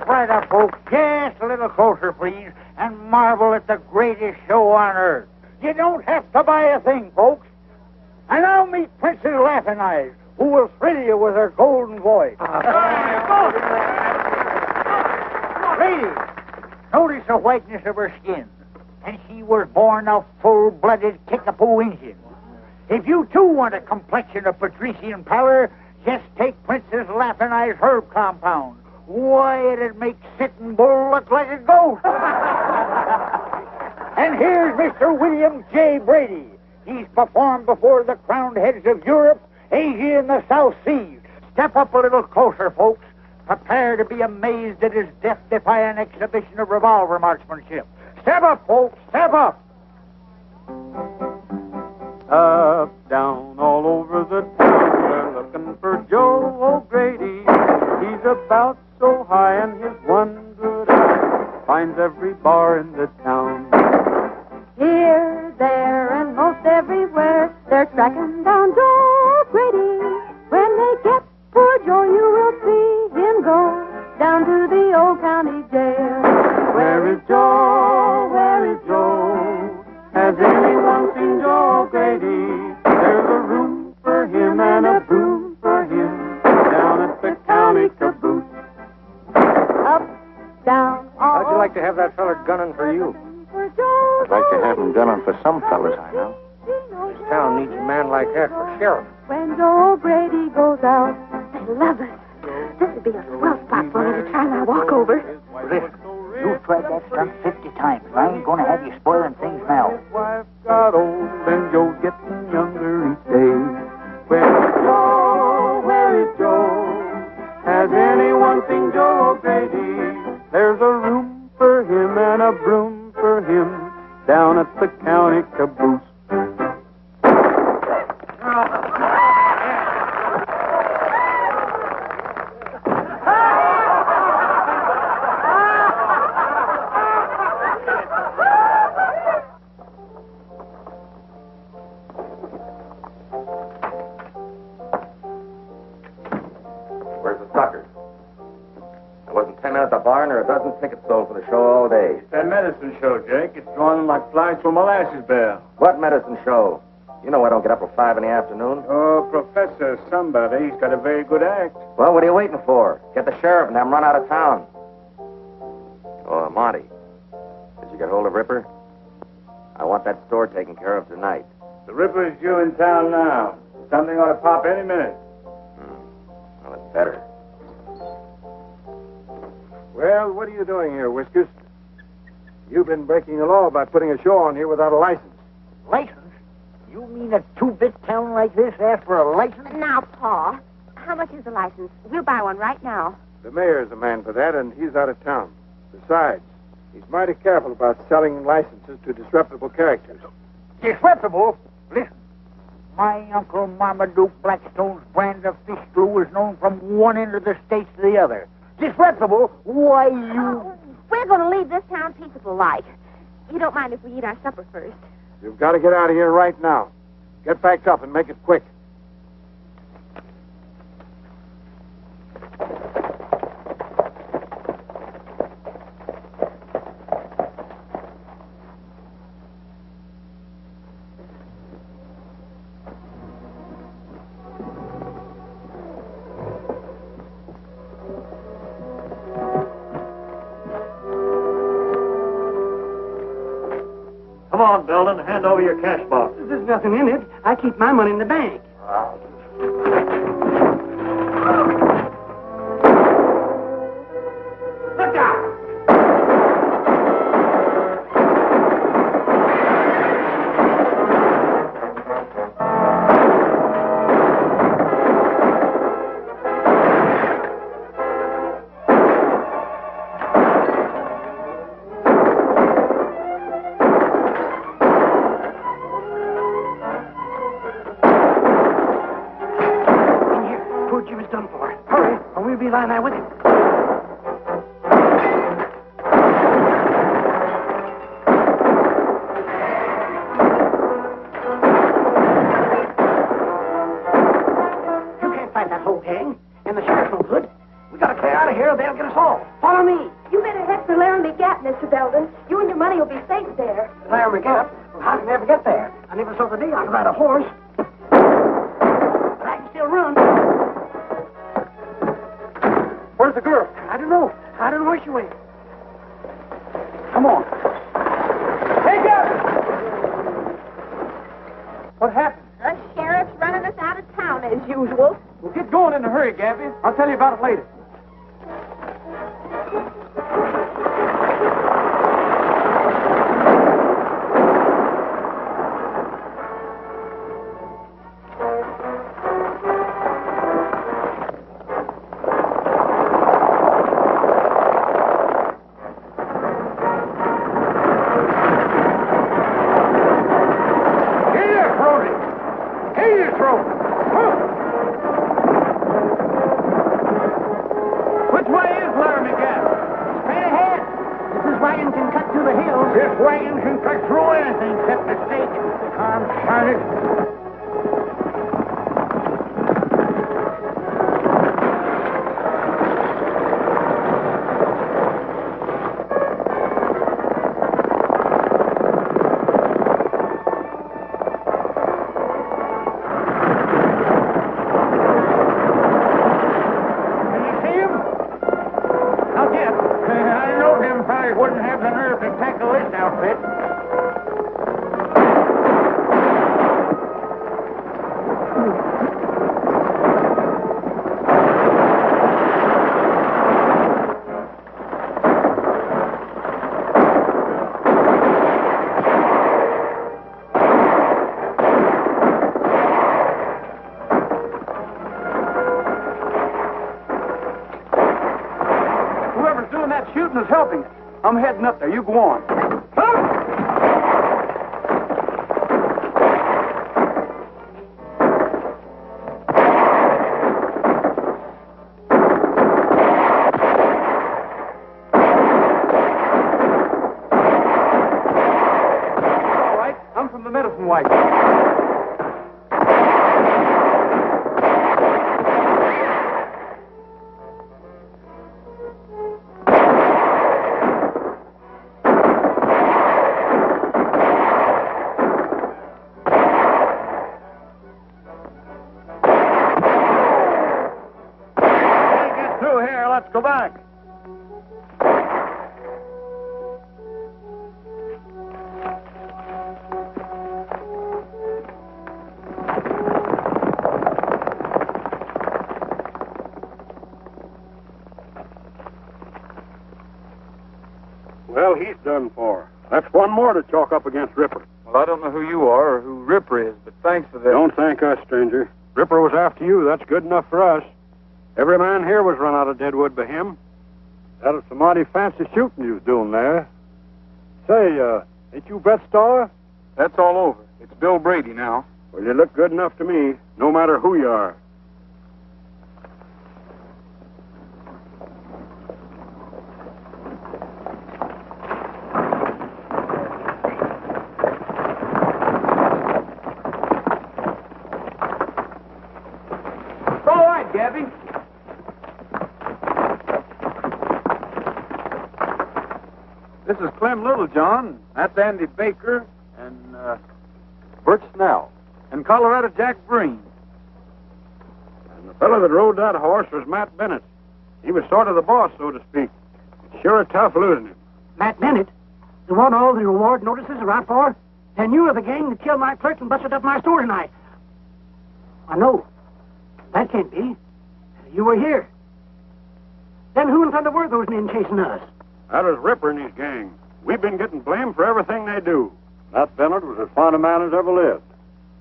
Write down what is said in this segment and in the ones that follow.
Step right up, folks. Just a little closer, please, and marvel at the greatest show on earth. You don't have to buy a thing, folks. And now meet Princess Laughing Eyes, who will thrill you with her golden voice. Ladies, notice the whiteness of her skin. And she was born a full-blooded kickapoo Indian. If you, too, want a complexion of patrician pallor, just take Princess Laughing Eyes herb compound. Why, it'd make Sitting Bull look like a ghost. And here's Mr. William J. Brady. He's performed before the crowned heads of Europe, Asia, and the South Seas. Step up a little closer, folks. Prepare to be amazed at his death-defying exhibition of revolver marksmanship. Step up, folks. Step up. Up, down, all over the town, they're looking for Joe O'Grady. He's about so high, and his one good eye finds every bar in the town. Here, there, and most everywhere, they're tracking down Joe O'Grady. When they get poor Joe, you will see him go down to the old county jail. Where is Joe? Where is Joe? Has anyone seen Joe O'Grady? There's a room for him and a broom for him down at the county caboose. Up, down, all How'd you like to have that feller gunning for you? I'd like to have him gunning for some fellas I know. This town needs a man like that for sheriff. When Joe O'Grady goes out, I love it. This would be a swell spot for me to try my walkover. Listen, you've tried that stunt 50 times. I ain't going to have you spoiling things now. His wife got old and Joe's getting younger each day. Where is Joe? Where is Joe? Has anyone seen Joe O'Grady? There's a room for him and a broom for him down at the county caboose. Where's the suckers? There wasn't 10 men at the barn or a dozen tickets sold for the show all day. It's that medicine show, Jake. It's drawing them like flies to a molasses barrel. What medicine show? You know I don't get up till 5 in the afternoon. Oh, Professor somebody. He's got a very good act. Well, what are you waiting for? Get the sheriff and have him run out of town. Oh, Monty. Did you get hold of Ripper? I want that store taken care of tonight. The Ripper's due in town now. Something ought to pop any minute. Well, it's better. Well, what are you doing here, Whiskers? You've been breaking the law by putting a show on here without a license. License? You mean a two-bit town like this asks for a license? Now, Pa, how much is the license? We'll buy one right now. The mayor's the man for that, and he's out of town. Besides, he's mighty careful about selling licenses to disreputable characters. Disreputable? Listen, my Uncle Marmaduke Blackstone's brand of fish glue is known from one end of the states to the other. Disreputable? Why, you... We're going to leave this town peaceable like. You don't mind if we eat our supper first? You've got to get out of here right now. Get backed up and make it quick. Come on, Belden. Hand over your cash box. There's nothing in it. I keep my money in the bank. Look out! Line there with him. You can't fight that whole gang, and the sheriff's no good. We gotta clear out of here or they'll get us all. Follow me. You better head for Laramie Gap, Mr. Belden. You and your money will be safe there. Laramie Gap? Well, how can I ever get there? I never saw the day I could ride a horse. But I can still run. Where's the girl? I don't know. I don't know where she went. Come on. Hey, Gabby! What happened? The sheriff's running us out of town as usual. Well, get going in a hurry, Gabby. I'll tell you about it later. This wagon can cut through anything except the stake. I'm sorry. Wouldn't have the nerve to tackle this outfit. Whoever's doing that shooting is helping us. I'm heading up there. You go on. All right. I'm from the medicine wagon. Let's go back. Well, he's done for. That's one more to chalk up against Ripper. Well, I don't know who you are or who Ripper is, but thanks for that. Don't thank us, stranger. Ripper was after you. That's good enough for us. Every man here was run out of Deadwood by him. That was some mighty fancy shooting you was doing there. Say, ain't you Brett Starr? That's all over. It's Bill Brady now. Well, you look good enough to me, no matter who you are. It's all right, Gabby. This is Clem Littlejohn. That's Andy Baker and Bert Snell. And Colorado Jack Breen. And the fellow that rode that horse was Matt Bennett. He was sort of the boss, so to speak. Sure tough losing him. Matt Bennett? The one all the reward notices are out for? Then you are the gang that killed my clerk and busted up my store tonight. I know. That can't be. You were here. Then who in thunder were those men chasing us? That was Ripper and his gang. We've been getting blamed for everything they do. That Bennett was as fine a man as ever lived.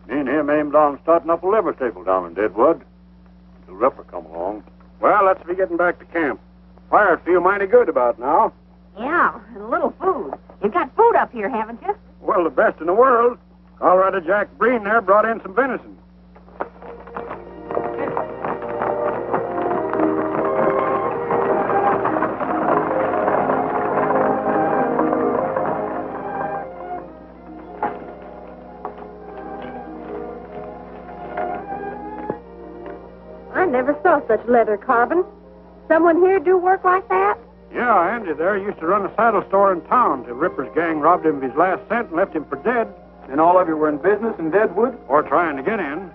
Me and him aimed on starting up a liver stable down in Deadwood. Until Ripper come along. Well, let's be getting back to camp. Fire'd feel mighty good about now. Yeah, and a little food. You've got food up here, haven't you? Well, the best in the world. Colorado Jack Breen there brought in some venison. I never saw such leather carving. Someone here do work like that? Yeah, Andy there used to run a saddle store in town till Ripper's gang robbed him of his last cent and left him for dead. And all of you were in business in Deadwood? Or trying to get in.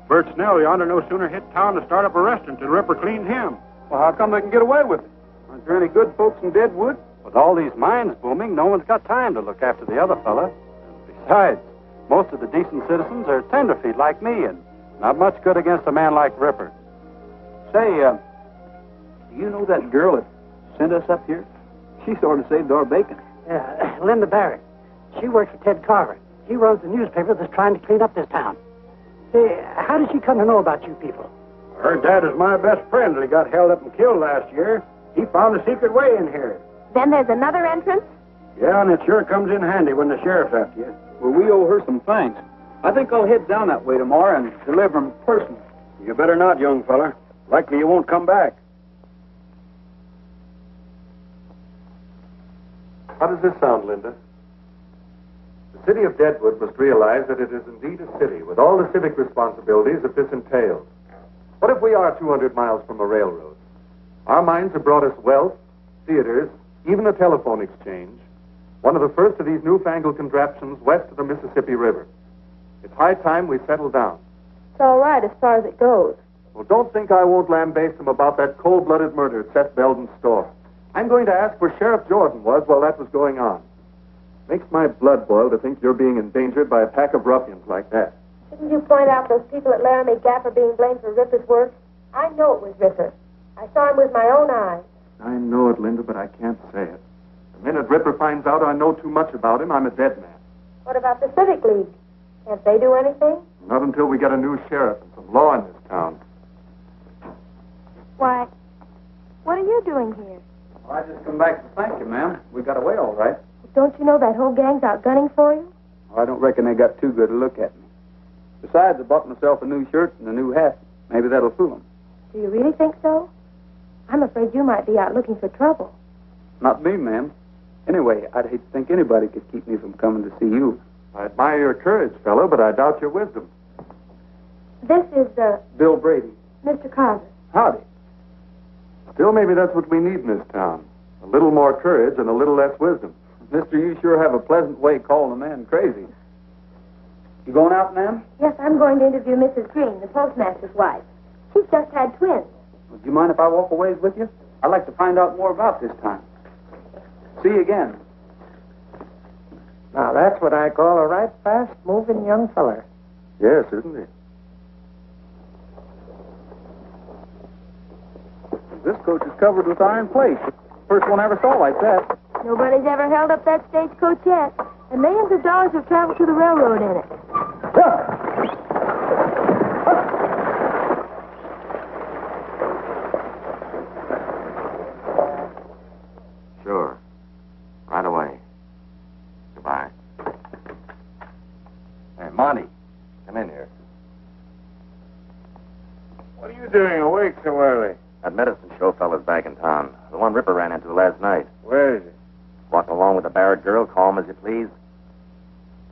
Bert Snell yonder no sooner hit town to start up a restaurant till Ripper cleaned him. Well, how come they can get away with it? Aren't there any good folks in Deadwood? With all these mines booming, no one's got time to look after the other fella. Besides, most of the decent citizens are tenderfeet like me, and not much good against a man like Ripper. Say, do you know that girl that sent us up here? She sort of saved our bacon. Yeah, Linda Barrett. She works for Ted Carver. He runs the newspaper that's trying to clean up this town. Say, how did she come to know about you people? Her dad is my best friend till he got held up and killed last year. He found a secret way in here. Then there's another entrance? Yeah, and it sure comes in handy when the sheriff's after you. Well, we owe her some thanks. I think I'll head down that way tomorrow and deliver them personally. You better not, young fella. Likely you won't come back. How does this sound, Linda? The city of Deadwood must realize that it is indeed a city with all the civic responsibilities that this entails. What if we are 200 miles from a railroad? Our mines have brought us wealth, theaters, even a telephone exchange, one of the first of these newfangled contraptions west of the Mississippi River. It's high time we settle down. It's all right as far as it goes. Well, don't think I won't lambaste them about that cold-blooded murder at Seth Belden's store. I'm going to ask where Sheriff Jordan was while that was going on. Makes my blood boil to think you're being endangered by a pack of ruffians like that. Didn't you point out those people at Laramie Gap are being blamed for Ripper's work? I know it was Ripper. I saw him with my own eyes. I know it, Linda, but I can't say it. The minute Ripper finds out I know too much about him, I'm a dead man. What about the Civic League? Can't they do anything? Not until we get a new sheriff and some law in this town. Why, what are you doing here? Well, I just come back to thank you, ma'am. We got away all right. Don't you know that whole gang's out gunning for you? Well, I don't reckon they got too good a look at me. Besides, I bought myself a new shirt and a new hat. Maybe that'll fool them. Do you really think so? I'm afraid you might be out looking for trouble. Not me, ma'am. Anyway, I'd hate to think anybody could keep me from coming to see you. I admire your courage, fellow, but I doubt your wisdom. This is, Bill Brady. Mr. Carver. Howdy. Still, maybe that's what we need in this town. A little more courage and a little less wisdom. Mister, you sure have a pleasant way calling a man crazy. You going out, ma'am? Yes, I'm going to interview Mrs. Green, the postmaster's wife. She's just had twins. Would you mind if I walk a ways with you? I'd like to find out more about this time. See you again. Now, that's what I call a right fast-moving young feller. Yes, isn't he? This coach is covered with iron plate. First one I ever saw like that. Nobody's ever held up that stagecoach yet. And millions of dollars have traveled to the railroad in it. Sure. Right away. Goodbye. Hey, Monty, come in here. What are you doing awake so early? That medicine show fella's back in town. The one Ripper ran into last night. Where is he? Walking along with the Barrett girl, calm as you please.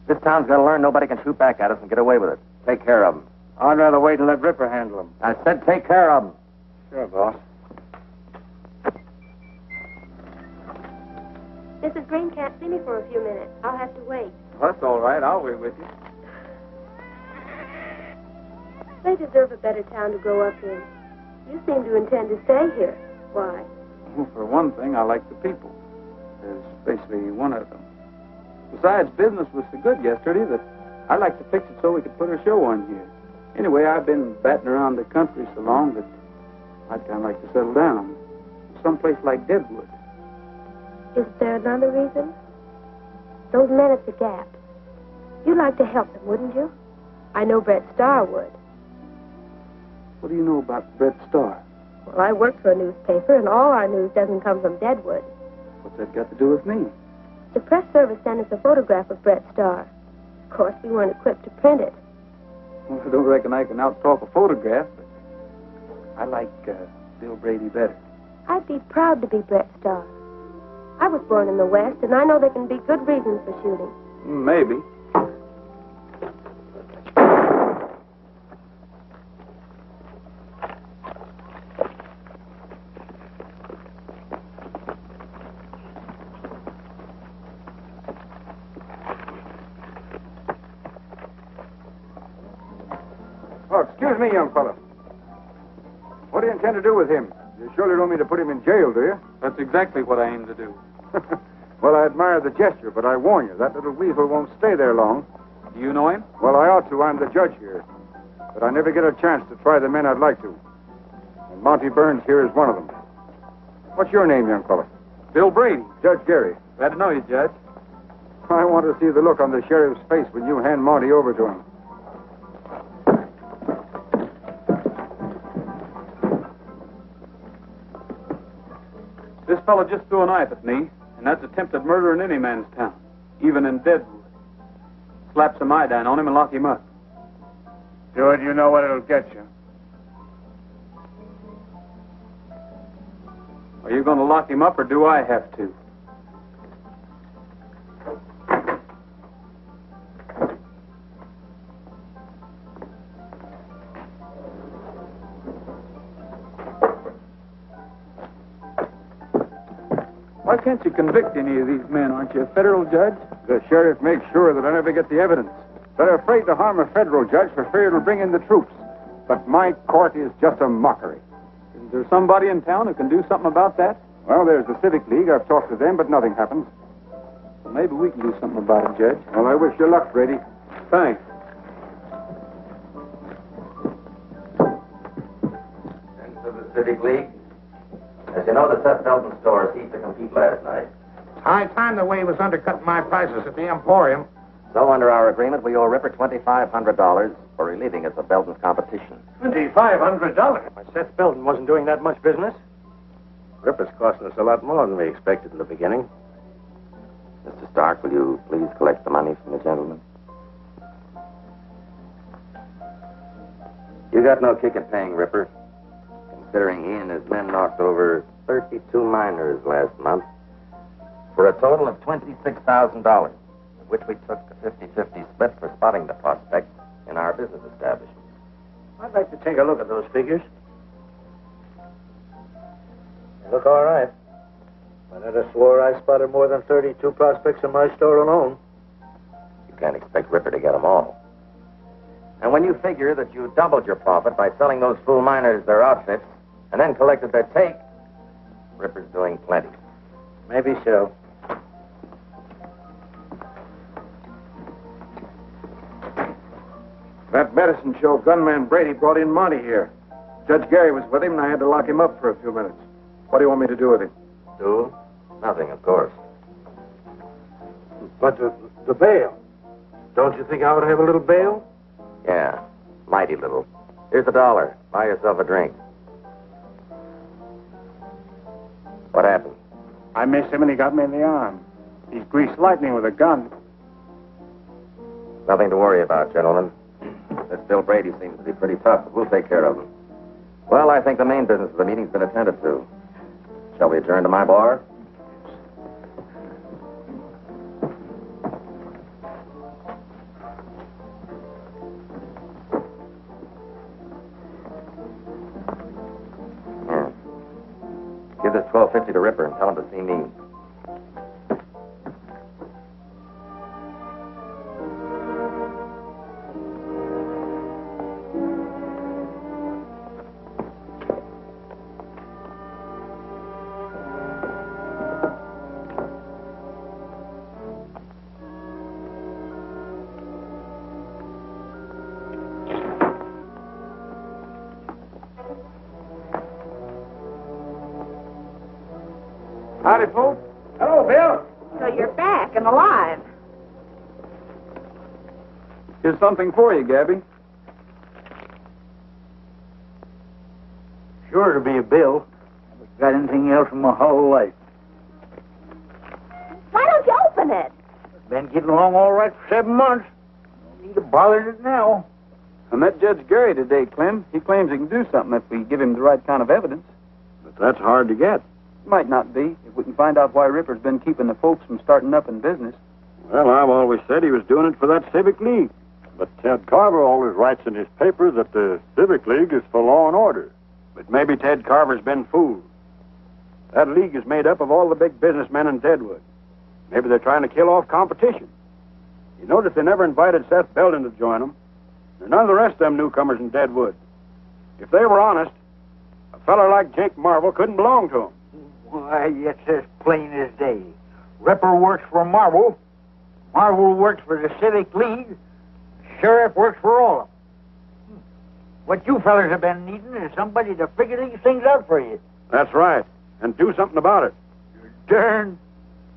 This town's got to learn nobody can shoot back at us and get away with it. Take care of them. I'd rather wait and let Ripper handle him. I said take care of them. Sure, boss. Mrs. Green can't see me for a few minutes. I'll have to wait. Well, that's all right. I'll wait with you. They deserve a better town to grow up in. You seem to intend to stay here. Why? Well, for one thing, I like the people. Especially one of them. Besides, business was so good yesterday that I like to fix it so we could put a show on here. Anyway, I've been batting around the country so long that I'd kind of like to settle down. Someplace like Deadwood. Is there another reason? Those men at the Gap. You'd like to help them, wouldn't you? I know Brett Starr would. What do you know about Brett Starr? Well, I work for a newspaper, and all our news doesn't come from Deadwood. What's that got to do with me? The press service sent us a photograph of Brett Starr. Of course, we weren't equipped to print it. Well, I don't reckon I can out-talk a photograph, but I like Bill Brady better. I'd be proud to be Brett Starr. I was born in the West, and I know there can be good reasons for shooting. Maybe. Oh, excuse me, young fella. What do you intend to do with him? You surely don't mean to put him in jail, do you? That's exactly what I aim to do. Well, I admire the gesture, but I warn you, that little weasel won't stay there long. Do you know him? Well, I ought to. I'm the judge here. But I never get a chance to try the men I'd like to. And Monty Burns here is one of them. What's your name, young fella? Bill Brady. Judge Gary. Glad to know you, Judge. I want to see the look on the sheriff's face when you hand Monty over to him. This fellow just threw a knife at me, and that's attempted murder in any man's town, even in Deadwood. Slap some iodine on him and lock him up. Do it, you know what it'll get you. Are you going to lock him up, or do I have to? Why can't you convict any of these men? Aren't you a federal judge? The sheriff makes sure that I never get the evidence. They're afraid to harm a federal judge for fear it'll bring in the troops. But my court is just a mockery. Is there somebody in town who can do something about that? Well, there's the Civic League. I've talked to them, but nothing happens. Well, maybe we can do something about it, Judge. Well, I wish you luck, Brady. Thanks. Into the Civic League. As you know, the Seth Belton store ceased to compete last night. High time the way he was undercutting my prices at the Emporium. So, under our agreement, we owe Ripper $2,500 for relieving us of Belton's competition. $2,500? Why, Seth Belton wasn't doing that much business. Ripper's costing us a lot more than we expected in the beginning. Mr. Stark, will you please collect the money from the gentleman? You got no kick at paying Ripper, considering he and his men knocked over 32 miners last month for a total of $26,000. Which we took the 50-50 split for spotting the prospect in our business establishment. I'd like to take a look at those figures. They look all right. I never swore I spotted more than 32 prospects in my store alone. You can't expect Ripper to get them all. And when you figure that you doubled your profit by selling those fool miners their outfits and then collected their take, Ripper's doing plenty. Maybe so. That medicine show gunman Brady brought in Monty here. Judge Gary was with him, and I had to lock him up for a few minutes. What do you want me to do with him? Do? Nothing, of course. But the bail. Don't you think I ought to have a little bail? Yeah, mighty little. Here's $1. Buy yourself a drink. What happened? I missed him and he got me in the arm. He's greased lightning with a gun. Nothing to worry about, gentlemen. This Bill Brady seems to be pretty tough, but we'll take care of him. Well, I think the main business of the meeting's been attended to. Shall we adjourn to my bar? Here. Give this $12.50 to Ripper and tell him to see me. Howdy, folks. Hello, Bill. So you're back and alive. Here's something for you, Gabby. Sure to be a bill. Haven't got anything else in my whole life. Why don't you open it? Been getting along all right for 7 months. No need to bother it now. I met Judge Gary today, Clem. He claims he can do something if we give him the right kind of evidence. But that's hard to get. Might not be, if we can find out why Ripper's been keeping the folks from starting up in business. Well, I've always said he was doing it for that Civic League. But Ted Carver always writes in his paper that the Civic League is for law and order. But maybe Ted Carver's been fooled. That league is made up of all the big businessmen in Deadwood. Maybe they're trying to kill off competition. You notice they never invited Seth Belton to join them. and none of the rest of them newcomers in Deadwood. If they were honest, a feller like Jake Marvel couldn't belong to them. Why, it's as plain as day. Ripper works for Marvel. Marvel works for the Civic League. Sheriff works for all of them. What you fellas have been needing is somebody to figure these things out for you. That's right, and do something about it. Darn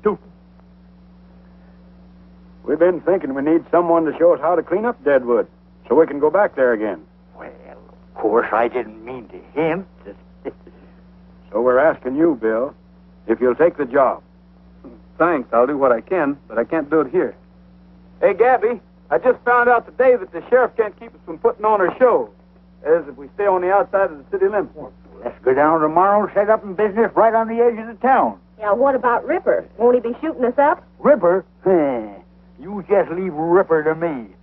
tootin'. We've been thinking we need someone to show us how to clean up Deadwood so we can go back there again. Well, of course, I didn't mean to hint. So we're asking you, Bill, if you'll take the job. Thanks, I'll do what I can, but I can't do it here. Hey, Gabby, I just found out today that the sheriff can't keep us from putting on our show, as if we stay on the outside of the city limits. Let's go down tomorrow and set up in business right on the edge of the town. Yeah, what about Ripper? Won't he be shooting us up? Ripper? You just leave Ripper to me.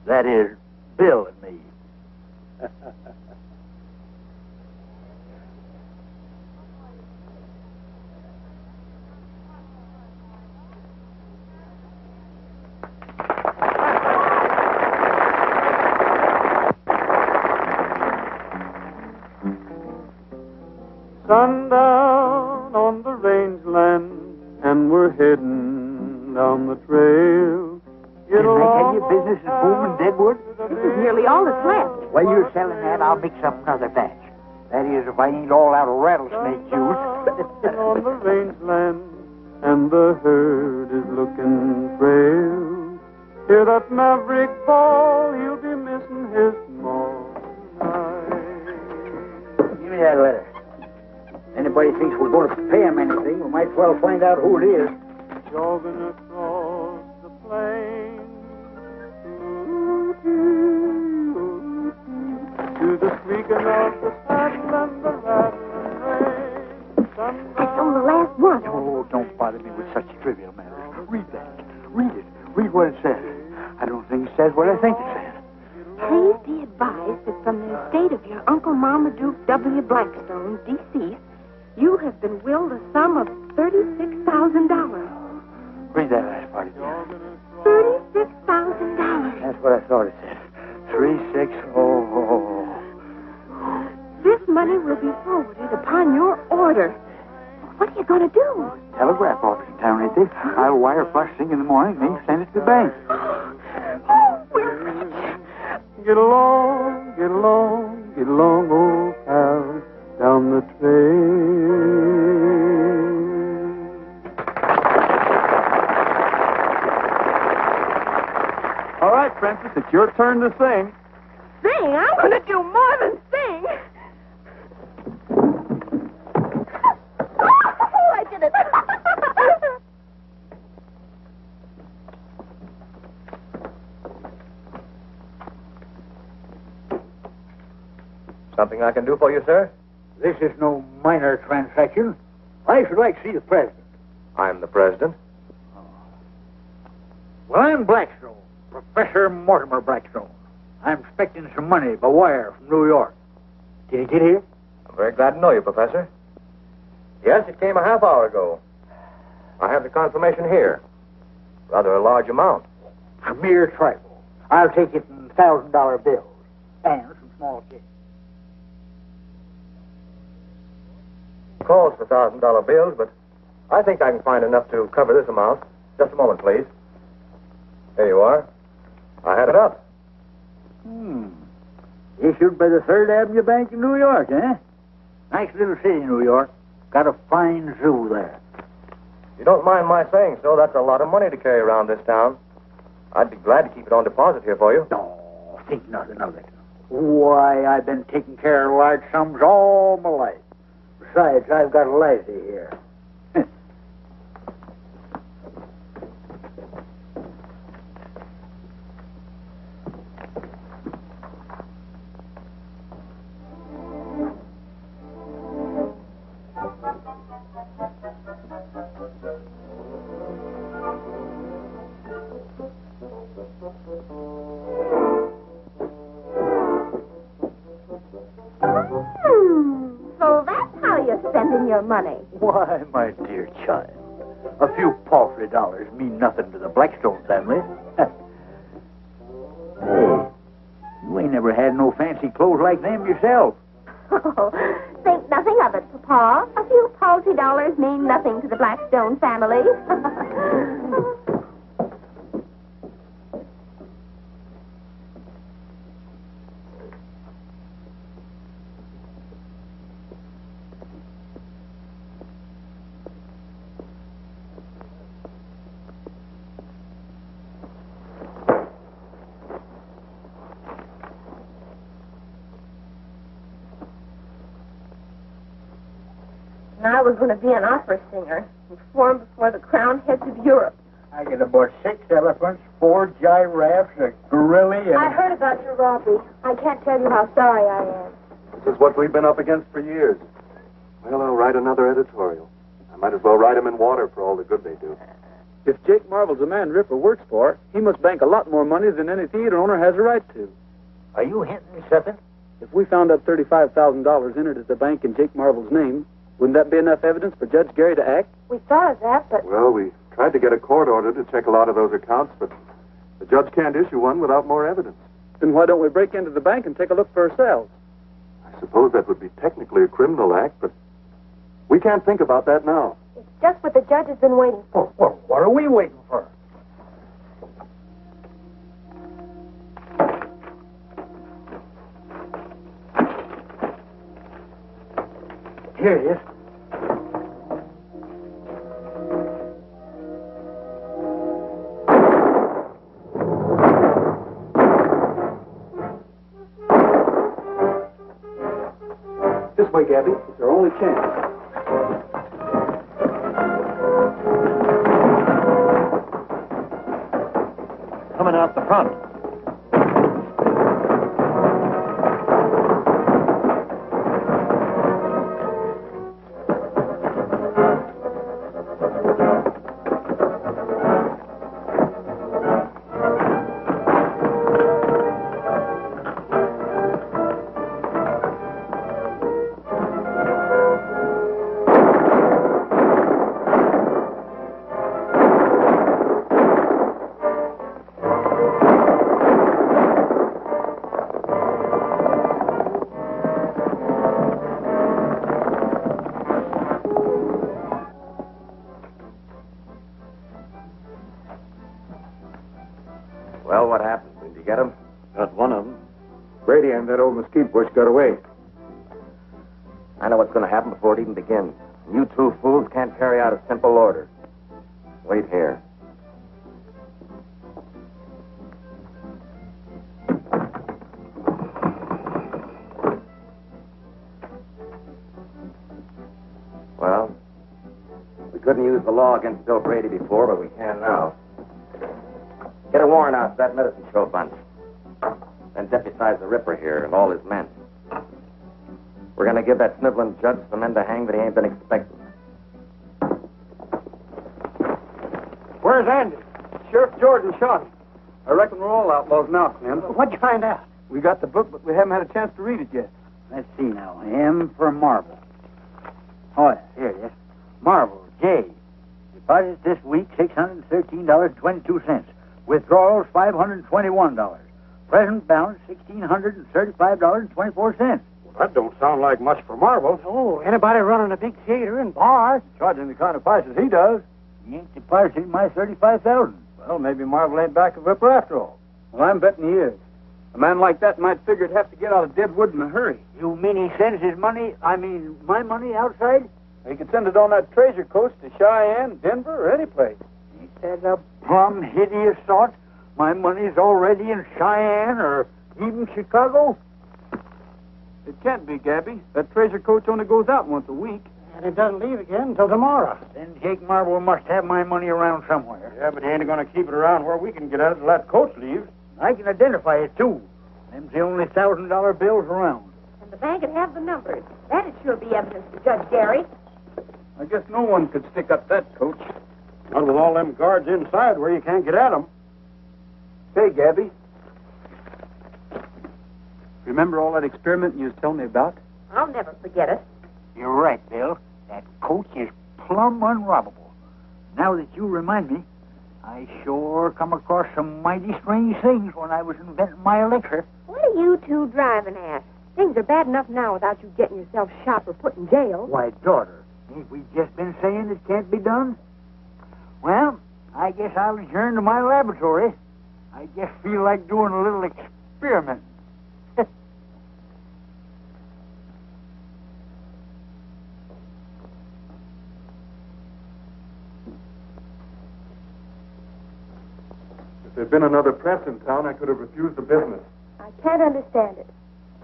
That is, Bill and me. Sundown on the rangeland, and we're heading down the trail. Didn't I tell you business is booming Deadwood? This is nearly all that's left. While you're selling that, I'll mix up another batch. That is, if I ain't all out of rattlesnake juice. On the rangeland, and the herd is looking frail. Hear that maverick bawl, he'll be missing his small night. Give me that letter. Anybody thinks we're going to pay him anything, we might as well find out who it is. Jogging across the plain to the squeaking of the saddle and the rattling rein. That's on the last one. Oh, don't bother me with such trivial matters. Read that. Read it. Read what it says. I don't think it says what I think it says. Please be advised that from the estate of your Uncle Marmaduke W. Blackstone, deceased, you have been willed a sum of $36,000. Read that last part again. $36,000. That's what I thought it said. 3600. This money will be forwarded upon your order. What are you going to do? Telegraph office in town, ain't they? I'll wire first thing in the morning, then send it to the bank. Oh, we're rich. Get along, get along, get along, old pal, down the trail. All right, Princess, it's your turn to sing. Sing? I'm going to do more than sing. Oh, I did it. Something I can do for you, sir? This is no minor transaction. I should like to see the president. I'm the president. Well, I'm Blackstone, Professor Mortimer Blackstone. I'm expecting some money by wire from New York. Did it get here? I'm very glad to know you, Professor. Yes, it came a half hour ago. I have the confirmation here. Rather a large amount. A mere trifle. I'll take it in $1,000 bills and some small change. Calls for $1,000 bills, but I think I can find enough to cover this amount. Just a moment, please. There you are. I had it up. Issued by the Third Avenue Bank in New York, eh? Nice little city, New York. Got a fine zoo there. If you don't mind my saying so, that's a lot of money to carry around this town. I'd be glad to keep it on deposit here for you. No, think nothing of it. Why, I've been taking care of large sums all my life. Besides, I've got a lassie here. So that's how you're spending your money. Why, my dear child, a few paltry dollars mean nothing to the Blackstone family. Hey, you ain't never had no fancy clothes like them yourself. Oh, think nothing of it, Papa. A few paltry dollars mean nothing to the Blackstone family. I was going to be an opera singer and perform before the crowned heads of Europe. I get about 6 elephants, 4 giraffes, a gorilla, and... I heard about your robbery. I can't tell you how sorry I am. This is what we've been up against for years. Well, I'll write another editorial. I might as well write them in water for all the good they do. If Jake Marvel's a man Ripper works for, he must bank a lot more money than any theater owner has a right to. Are you hinting me something? If we found out $35,000 entered at the bank in Jake Marvel's name, wouldn't that be enough evidence for Judge Gary to act? We thought of that, but... Well, we tried to get a court order to check a lot of those accounts, but the judge can't issue one without more evidence. Then why don't we break into the bank and take a look for ourselves? I suppose that would be technically a criminal act, but we can't think about that now. It's just what the judge has been waiting for. Well, what are we waiting for? Here it is. This way, Gabby. It's our only chance. Coming out the front. Well, what happened? Did you get him? Got one of them. Brady and that old mesquite bush got away. I know what's going to happen before it even begins. You two fools can't carry out a simple order. Wait here. Well, we couldn't use the law against Bill Brady before, but we can now. Get a warrant out for that medicine show bunch. Then deputize the Ripper here and all his men. We're going to give that sniveling judge some men to hang that he ain't been expecting. Where's Andy? Sheriff Jordan shot him. I reckon we're all outlaws now, Clint. What'd you find out? We got the book, but we haven't had a chance to read it yet. Let's see now. M for Marvel. Oh, yeah, here it is. Marvel, J. Deposit this week, $613.22. Withdrawals, $521. Present balance, $1,635.24. Well, that don't sound like much for Marvel. Oh, anybody running a big theater and bar? Charging the kind of prices he does. He ain't depositing my $35,000. Well, maybe Marvel ain't back of Ripper after all. Well, I'm betting he is. A man like that might figure he'd have to get out of Deadwood in a hurry. You mean he sends his money, my money outside? He could send it on that treasure coach to Cheyenne, Denver, or any place. Ain't that a plumb hideous thought? My money's already in Cheyenne or even Chicago? It can't be, Gabby. That treasure coach only goes out once a week. And it doesn't leave again until tomorrow. Then Jake Marvel must have my money around somewhere. Yeah, but he ain't going to keep it around where we can get at it till that coach leaves. I can identify it, too. Them's the only $1,000 bills around. And the bank would have the numbers. That'd sure be evidence to Judge Gary. I guess no one could stick up that coach. Not with all them guards inside where you can't get at them. Hey, Gabby. Remember all that experiment you was telling me about? I'll never forget it. You're right, Bill. That coach is plumb unrobbable. Now that you remind me, I sure come across some mighty strange things when I was inventing my elixir. What are you two driving at? Things are bad enough now without you getting yourself shot or put in jail. Why, daughter, ain't we just been saying it can't be done? Well, I guess I'll adjourn to my laboratory. I just feel like doing a little experiment. If there'd been another press in town, I could have refused the business. I can't understand it.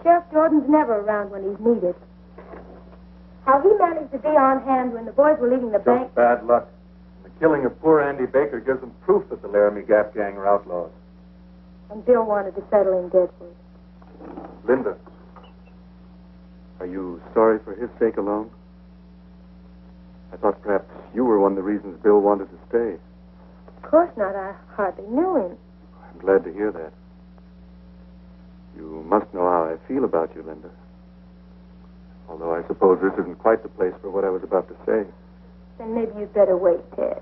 Sheriff Jordan's never around when he's needed. How he managed to be on hand when the boys were leaving the bank. Just bad luck. The killing of poor Andy Baker gives them proof that the Laramie Gap gang are outlaws. And Bill wanted to settle in Deadwood. Linda, are you sorry for his sake alone? I thought perhaps you were one of the reasons Bill wanted to stay. Of course not. I hardly knew him. I'm glad to hear that. You must know how I feel about you, Linda. Although I suppose this isn't quite the place for what I was about to say. Then maybe you'd better wait, Ted.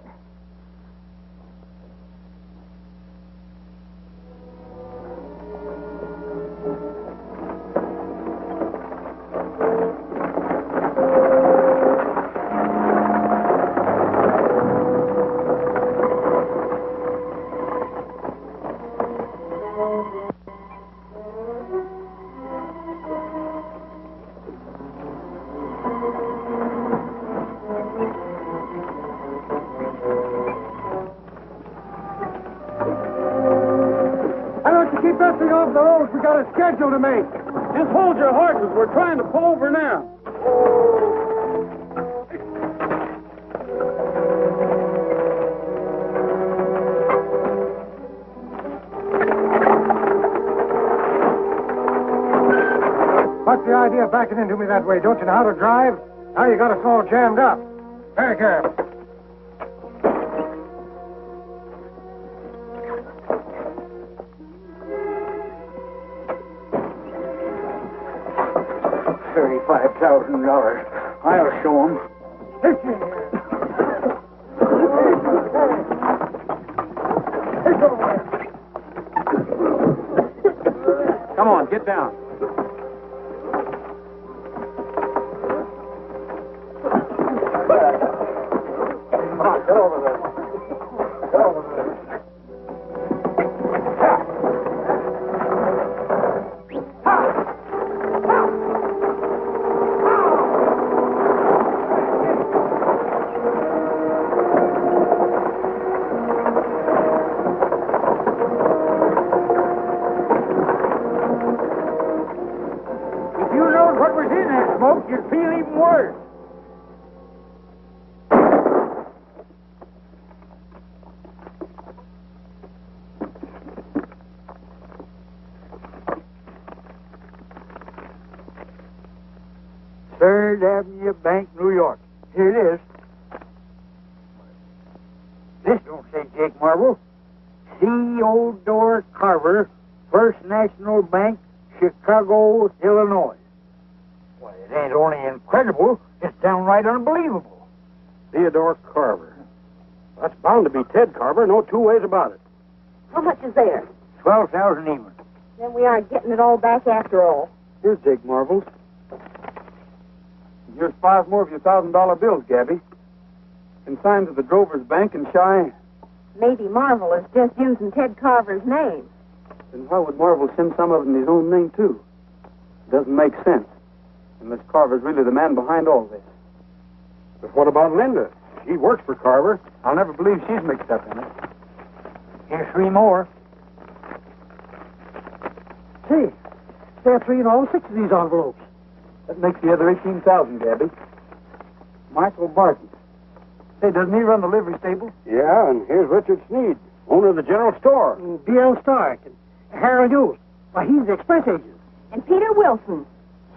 We got a schedule to make. Just hold your horses. We're trying to pull over now. What's the idea of backing into me that way? Don't you know how to drive? Now you got us all jammed up. Very careful. $35,000. I'll show 'em. Come on, get down. Come on, get over there. Get over there. You'd feel even worse. Third Avenue Bank, New York. Here it is. This don't say Jake Marvel. C.O. Carver, First National Bank, Chicago, Illinois. Why, it ain't only incredible, it's downright unbelievable. Theodore Carver. That's bound to be Ted Carver, no two ways about it. How much is there? 12,000 even. Then we aren't getting it all back after all. Here's Jake Marvel's. Here's 5 more of your $1,000 bills, Gabby. Consigned to the Drover's Bank in Cheyenne. Maybe Marvel is just using Ted Carver's name. Then why would Marvel send some of it in his own name, too? Doesn't make sense. Unless Carver's really the man behind all this. But what about Linda? She works for Carver. I'll never believe she's mixed up in it. Here's 3 more. Say, there are 3 in all 6 of these envelopes. That makes the other 18,000, Gabby. Michael Barton. Say, doesn't he run the livery stable? Yeah, and here's Richard Sneed, owner of the general store. B.L. Stark and Harold Hughes. Why, he's the express agent. And Peter Wilson.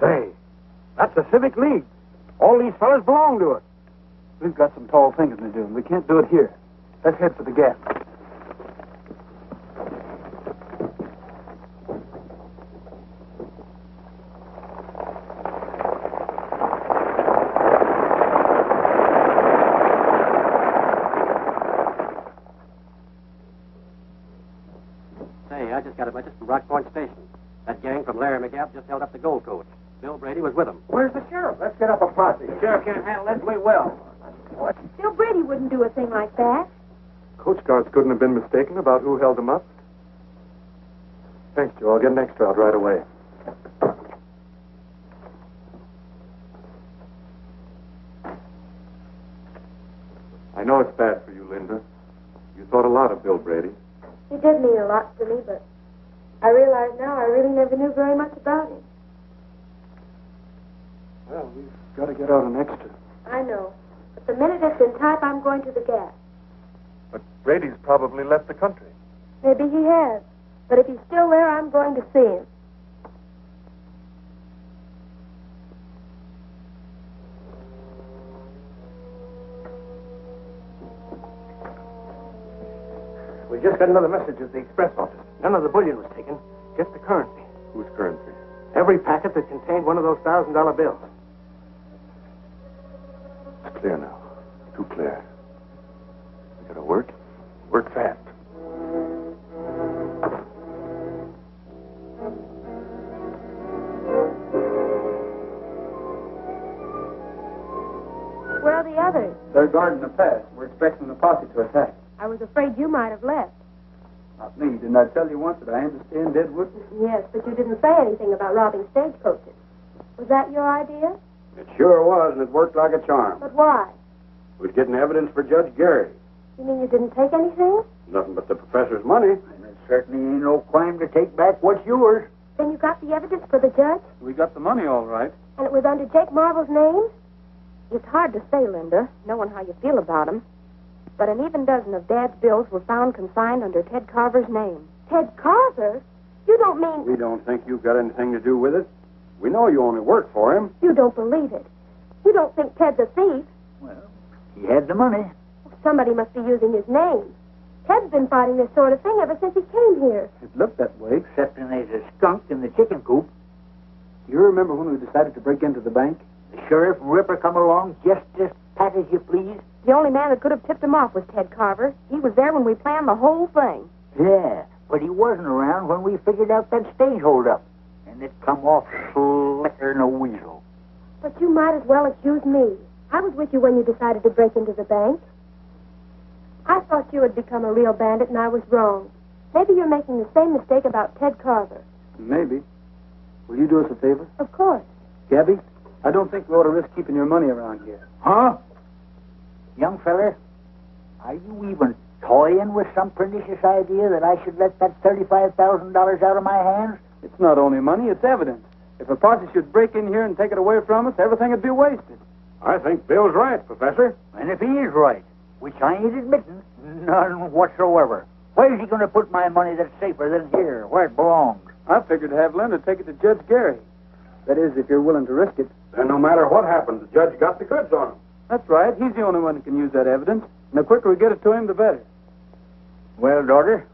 Say, that's the Civic League. All these fellas belong to it. We've got some tall thinking to do, and we can't do it here. Let's head for the Gap. got a message from Rock Point Station. That gang from Larry McGabb just held up the gold coach. Bill Brady was with them. Where's the sheriff? Let's get up a posse. The sheriff can't handle this. We will. What? Bill Brady wouldn't do a thing like that. Coast guards couldn't have been mistaken about who held them up. Thanks, Joe. I'll get an extra out right away. I know it's bad for you, Linda. You thought a lot of Bill Brady. He did mean a lot to me, but I realize now I really never knew very much about him. Well, we've got to get out an extra. I know. But the minute it's in type, I'm going to the Gap. But Brady's probably left the country. Maybe he has. But if he's still there, I'm going to see him. We just got another message at the express office. None of the bullion was taken, just the currency. Whose currency? Every packet that contained one of those $1,000 bills. It's clear now. Too clear. We gotta work. Work fast. Where are the others? They're guarding the pass. We're expecting the posse to attack. I was afraid you might have left. Not me. Didn't I tell you once that I understand Deadwood? Yes, but you didn't say anything about robbing stagecoaches. Was that your idea? It sure was, and it worked like a charm. But why? We're getting evidence for Judge Gary. You mean you didn't take anything? Nothing but the professor's money. And there certainly ain't no crime to take back what's yours. Then you got the evidence for the judge? We got the money all right. And it was under Jake Marvel's name? It's hard to say, Linda, knowing how you feel about him. But an even dozen of Dad's bills were found consigned under Ted Carver's name. Ted Carver? You don't mean... We don't think you've got anything to do with it. We know you only work for him. You don't believe it. You don't think Ted's a thief. Well, he had the money. Somebody must be using his name. Ted's been fighting this sort of thing ever since he came here. It looked that way. Excepting there's a skunk in the chicken coop. Do you remember when we decided to break into the bank? The sheriff and Ripper come along just as pat as you please. The only man that could have tipped him off was Ted Carver. He was there when we planned the whole thing. Yeah, but he wasn't around when we figured out that stage holdup. And it come off slicker than a weasel. But you might as well accuse me. I was with you when you decided to break into the bank. I thought you had become a real bandit, and I was wrong. Maybe you're making the same mistake about Ted Carver. Maybe. Will you do us a favor? Of course. Gabby, I don't think we ought to risk keeping your money around here. Huh? Young feller, are you even toying with some pernicious idea that I should let that $35,000 out of my hands? It's not only money, it's evidence. If a posse should break in here and take it away from us, everything would be wasted. I think Bill's right, Professor. And if he is right, which I ain't admitting, none whatsoever, where's he going to put my money that's safer than here, where it belongs? I figured to have Linda take it to Judge Gary. That is, if you're willing to risk it. Then no matter what happens, the judge got the goods on him. That's right. He's the only one who can use that evidence. And the quicker we get it to him, the better. Well, daughter,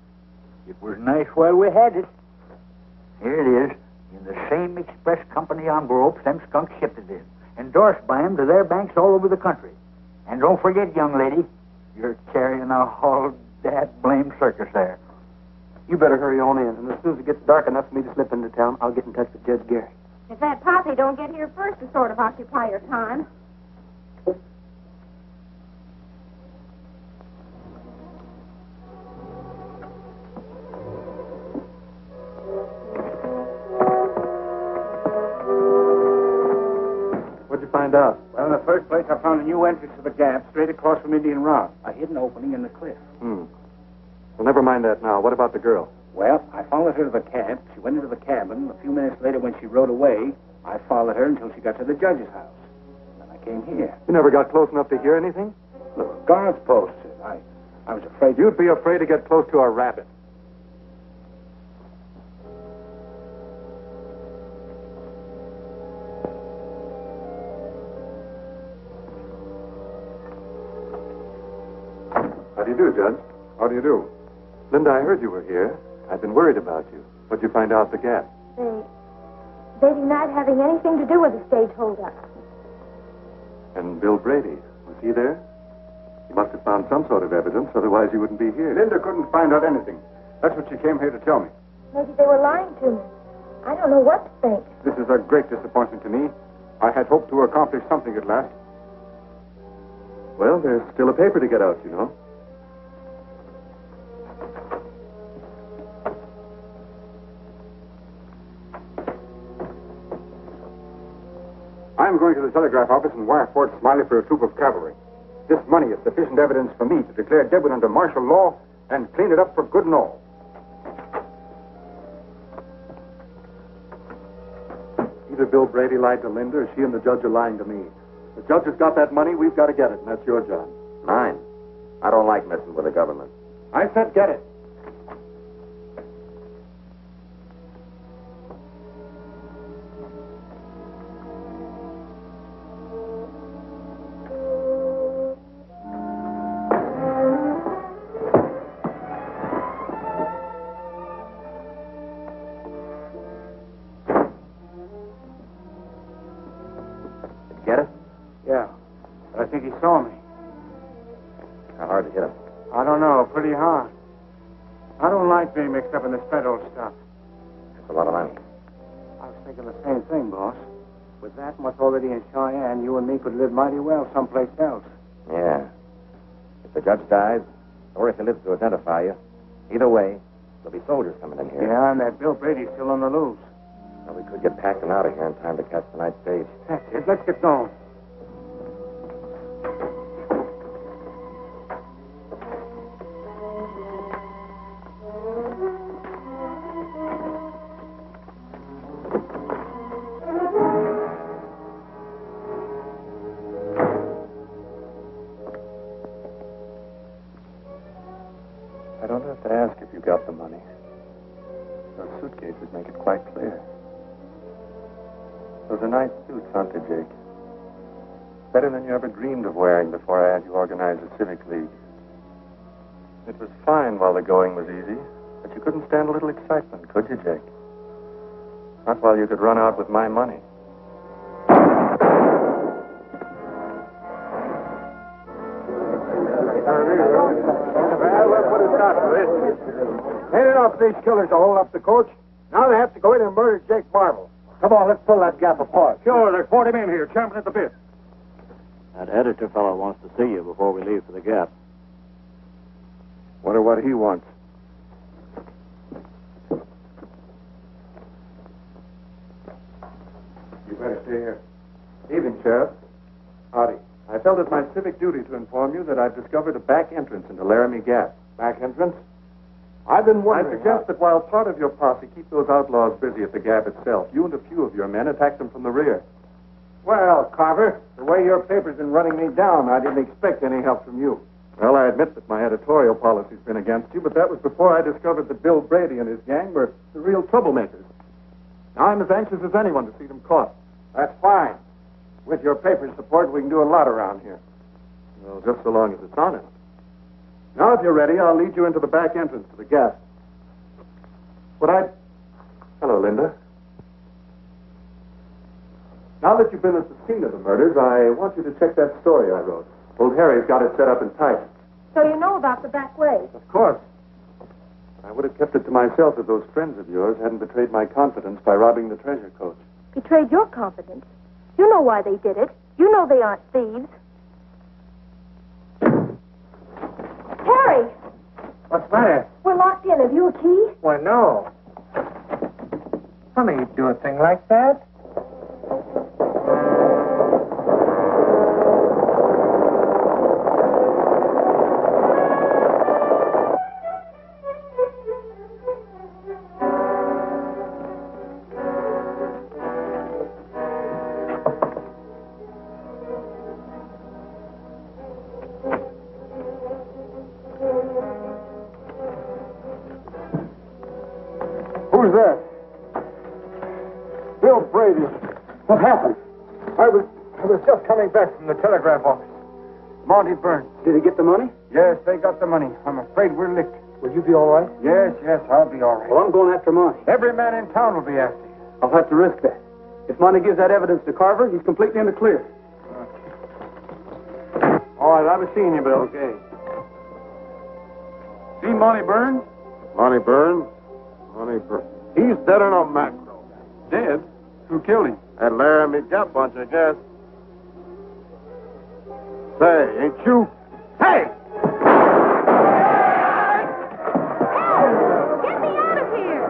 it was nice while we had it. Here it is, in the same express company envelopes them skunks shipped it in, endorsed by them to their banks all over the country. And don't forget, young lady, you're carrying a whole that blame circus there. You better hurry on in, and as soon as it gets dark enough for me to slip into town, I'll get in touch with Judge Gary. If that posse don't get here first to sort of occupy your time. What'd you find out? Well, in the first place, I found a new entrance to the Gap straight across from Indian Rock. A hidden opening in the cliff. Well, never mind that now. What about the girl? Well, I followed her to the camp. She went into the cabin. A few minutes later, when she rode away, I followed her until she got to the judge's house. Then I came here. You never got close enough to hear anything? Look, guards posted. I was afraid... You'd be afraid to get close to a rabbit. How do you do, Judge? How do you do? Linda, I heard you were here. I've been worried about you. What'd you find out at the Gap? They denied having anything to do with the stage holdup. And Bill Brady, was he there? He must have found some sort of evidence, otherwise he wouldn't be here. Linda couldn't find out anything. That's what she came here to tell me. Maybe they were lying to me. I don't know what to think. This is a great disappointment to me. I had hoped to accomplish something at last. Well, there's still a paper to get out, you know. I'm going to the telegraph office and wire Fort Smiley for a troop of cavalry. This money is sufficient evidence for me to declare Deadwood under martial law and clean it up for good and all. Either Bill Brady lied to Linda or she and the judge are lying to me. The judge has got that money, we've got to get it, and that's your job. Mine. I don't like messing with the government. I said get it. Get it? Yeah, but I think he saw me. How hard to hit him? I don't know, pretty hard. I don't like being mixed up in this federal stuff. That's a lot of money. I was thinking the same thing, boss. With that much already in Cheyenne, you and me could live mighty well someplace else. Yeah. If the judge dies, or if he lives to identify you, either way, there'll be soldiers coming in here. Yeah, and that Bill Brady's still on the loose. Well, we could get packed and out of here in time to catch the night stage. That's it. Let's get going. I don't have to ask if you got the money. Those suitcases make it quite clear. Those are nice suits, aren't they, Jake? Better than you ever dreamed of wearing before I had you organize a civic league. It was fine while the going was easy, but you couldn't stand a little excitement, could you, Jake? Not while you could run out with my money. Well, we'll put a stop to this. Paid enough these killers to hold up the coach. Now they have to go in and murder Jake Marvel. Come on, let's pull that gap apart. Sure, there's 40 men here, champing at the bit. That editor fellow wants to see you before we leave for the Gap. Wonder what he wants. You better stay here. Evening, Sheriff. Howdy. I felt it my civic duty to inform you that I've discovered a back entrance into Laramie Gap. Back entrance? I've been I wondering. suggest that while part of your posse keep those outlaws busy at the Gap itself, you and a few of your men attack them from the rear. Well, Carver, the way your paper's been running me down, I didn't expect any help from you. Well, I admit that my editorial policy's been against you, but that was before I discovered that Bill Brady and his gang were the real troublemakers. Now I'm as anxious as anyone to see them caught. That's fine. With your paper's support, we can do a lot around here. Well, just so long as it's honest. Now, if you're ready, I'll lead you into the back entrance to the Gap. Hello, Linda. Now that you've been at the scene of the murders, I want you to check that story I wrote. Old Harry's got it set up and tight. So you know about the back way. Of course. I would have kept it to myself if those friends of yours hadn't betrayed my confidence by robbing the treasure coach. Betrayed your confidence. You know why they did it. You know they aren't thieves. Harry! What's the matter? We're locked in. Have you a key? Why, no. Funny you'd do a thing like that. Who's that? Bill Brady. What happened? I was just coming back from the telegraph office. Monty Burns. Did he get the money? Yes, they got the money. I'm afraid we're licked. Will you be all right? Yes, I'll be all right. Well, I'm going after Monty. Every man in town will be after you. I'll have to risk that. If Monty gives that evidence to Carver, he's completely in the clear. All right, I was seeing you, Bill. Okay. See Monty Burns? Monty Burns? He's dead on a macro. Dead? Who killed him? That Laramie Gap bunch, I guess. Say, ain't you? Hey! Get me out of here!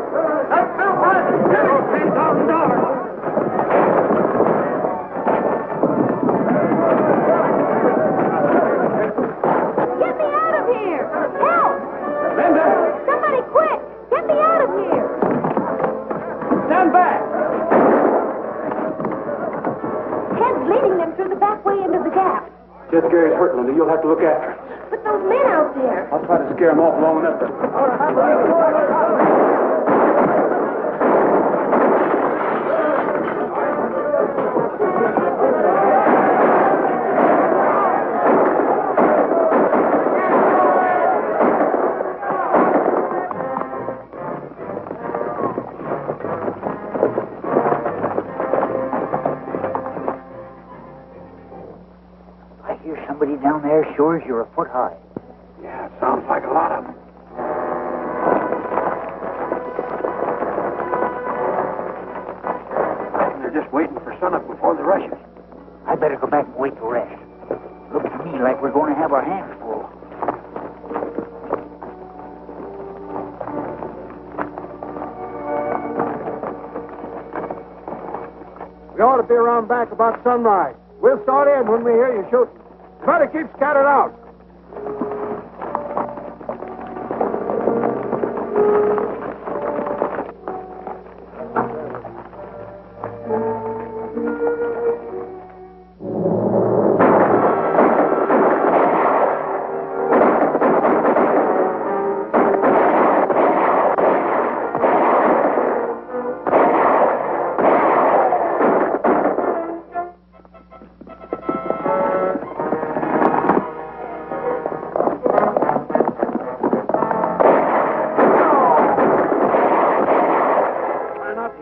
That's Bill Bradley! Give him $10,000! Get me out of here! Help! Linda! Somebody quick! Get me out of here! Stand back! Ted's leading them through the back way into the gap. Jed Gary's hurt, Linda. You'll have to look after him. But those men out there. I'll try to scare him off long enough to... I hear somebody down there sure as you're a foot high. Yeah, sounds like a lot of them. I think they're just waiting for sunup before they rush us. I better go back and wait to rest. Looks to me like we're going to have our hands full. We ought to be around back about sunrise. We'll start in when we hear you shooting. Try to keep scattered out.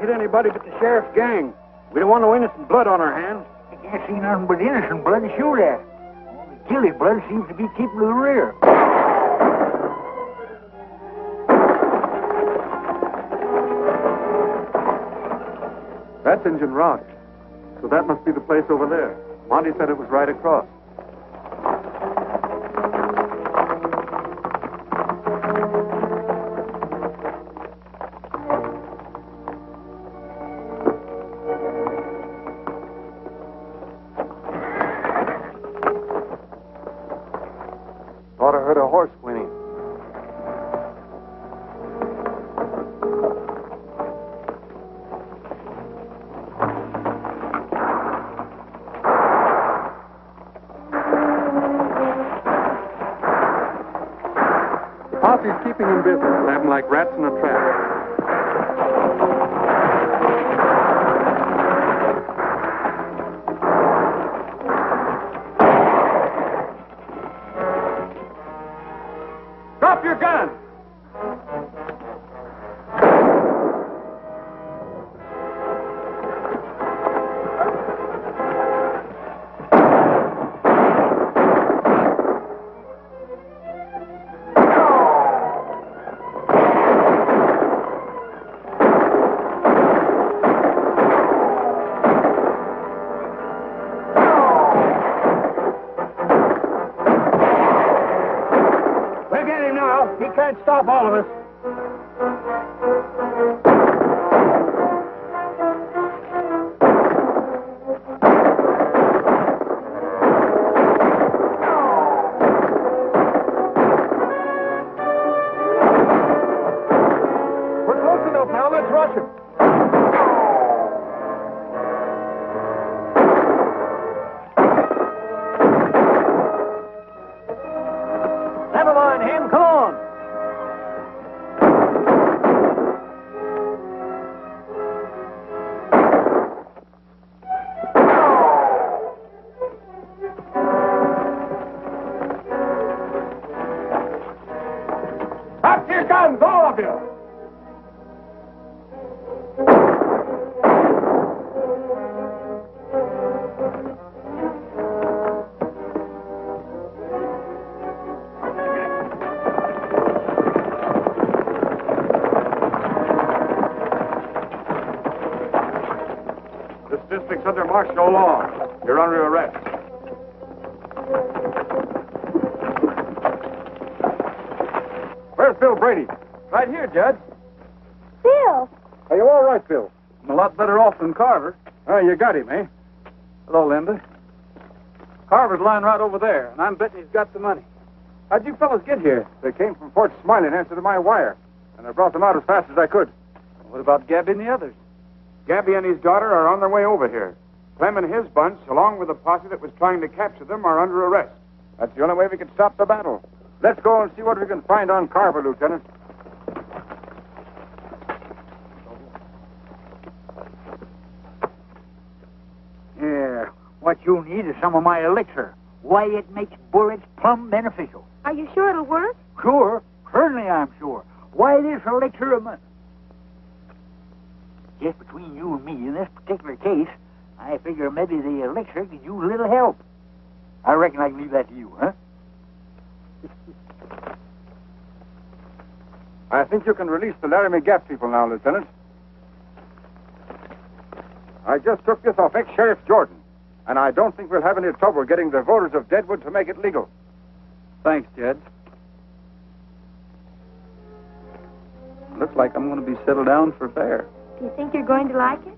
Anybody but the sheriff's gang. We don't want no innocent blood on our hands. I can't see nothing but innocent blood to shoot at. Only guilty blood seems to be keeping to the rear. That's Injun Rock. So that must be the place over there. Monty said it was right across. Thought I heard a horse whinnying. The posse's keeping him busy. They have him like rats in a trap. Drop your gun! We'll get him now. He can't stop all of us. We're close enough now. Let's rush him. Never mind him. Come on. Drop your guns, all of you! under martial law. You're under arrest. Where's Bill Brady? Right here, Judge. Bill! Are you all right, Bill? I'm a lot better off than Carver. Oh, you got him, eh? Hello, Linda. Carver's lying right over there, and I'm betting he's got the money. How'd you fellas get here? They came from Fort Smiley in answer to my wire, and I brought them out as fast as I could. What about Gabby and the others? Gabby and his daughter are on their way over here. Clem and his bunch, along with the posse that was trying to capture them, are under arrest. That's the only way we can stop the battle. Let's go and see what we can find on Carver, Lieutenant. Yeah, what you need is some of my elixir. Why, it makes bullets plumb beneficial. Are you sure it'll work? Sure, certainly I'm sure. Why, this elixir of mine... Just between you and me, in this particular case, I figure maybe the elixir could use a little help. I reckon I can leave that to you, huh? I think you can release the Laramie Gap people now, Lieutenant. I just took this off ex-Sheriff Jordan, and I don't think we'll have any trouble getting the voters of Deadwood to make it legal. Thanks, Judge. Looks like I'm going to be settled down for fair. Do you think you're going to like it?